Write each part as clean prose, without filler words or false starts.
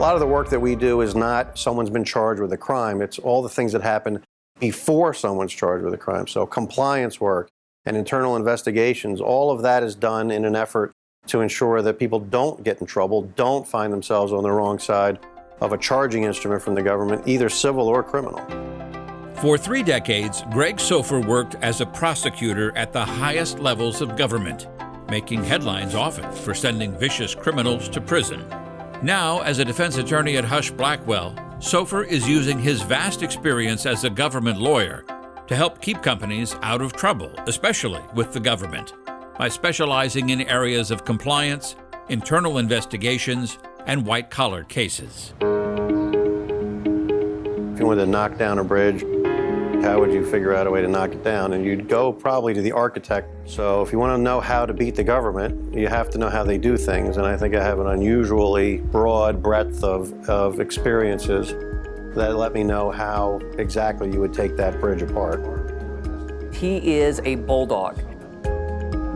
lot of the work that we do is not someone's been charged with a crime. It's all the things that happen before someone's charged with a crime. So compliance work and internal investigations, all of that is done in an effort to ensure that people don't get in trouble, don't find themselves on the wrong side of a charging instrument from the government, either civil or criminal. For 3 decades, Gregg Sofer worked as a prosecutor at the highest levels of government, making headlines often for sending vicious criminals to prison. Now, as a defense attorney at HUSCH BLACKWELL, Sofer is using his vast experience as a government lawyer to help keep companies out of trouble, especially with the government, by specializing in areas of compliance, internal investigations, and white-collar cases. If you wanted to knock down a bridge, how would you figure out a way to knock it down? And you'd go probably to the architect. So if you want to know how to beat the government, you have to know how they do things. And I think I have an unusually broad breadth of experiences that let me know how exactly you would take that bridge apart. He is a bulldog.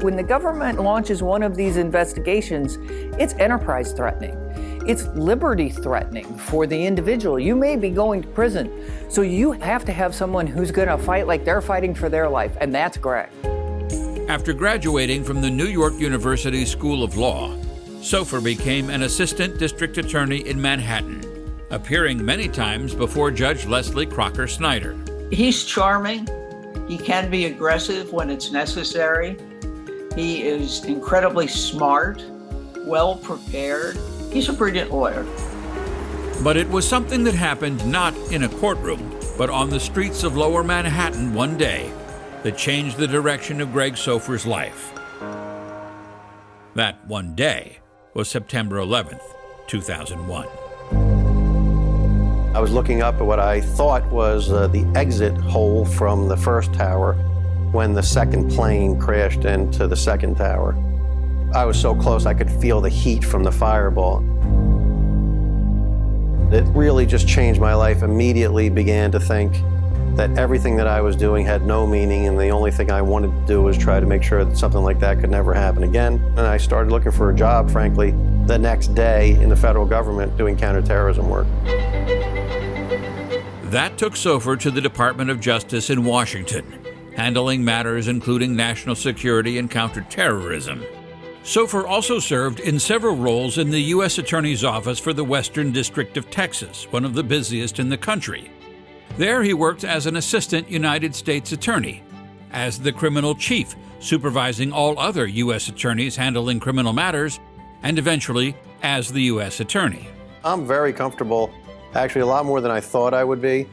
When the government launches one of these investigations, it's enterprise threatening. It's liberty threatening for the individual. You may be going to prison, so you have to have someone who's going to fight like they're fighting for their life, and that's Gregg. After graduating from the New York University School of Law, Sofer became an assistant district attorney in Manhattan, appearing many times before Judge Leslie Crocker Snyder. He's charming. He can be aggressive when it's necessary. He is incredibly smart, well prepared. He's a brilliant lawyer. But it was something that happened not in a courtroom, but on the streets of Lower Manhattan one day that changed the direction of Gregg Sofer's life. That one day was September 11th, 2001. I was looking up at what I thought was the exit hole from the first tower when the second plane crashed into the second tower. I was so close I could feel the heat from the fireball. It really just changed my life. Immediately began to think that everything that I was doing had no meaning, and the only thing I wanted to do was try to make sure that something like that could never happen again. And I started looking for a job, frankly, the next day in the federal government doing counterterrorism work. That took Sofer to the Department of Justice in Washington, handling matters including national security and counterterrorism. Sofer also served in several roles in the U.S. Attorney's Office for the Western District of Texas, one of the busiest in the country. There he worked as an assistant United States attorney, as the criminal chief, supervising all other U.S. attorneys handling criminal matters, and eventually as the U.S. attorney. I'm very comfortable, actually a lot more than I thought I would be,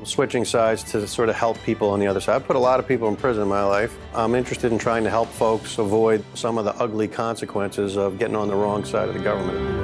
switching sides to sort of help people on the other side. I've put a lot of people in prison in my life. I'm interested in trying to help folks avoid some of the ugly consequences of getting on the wrong side of the government.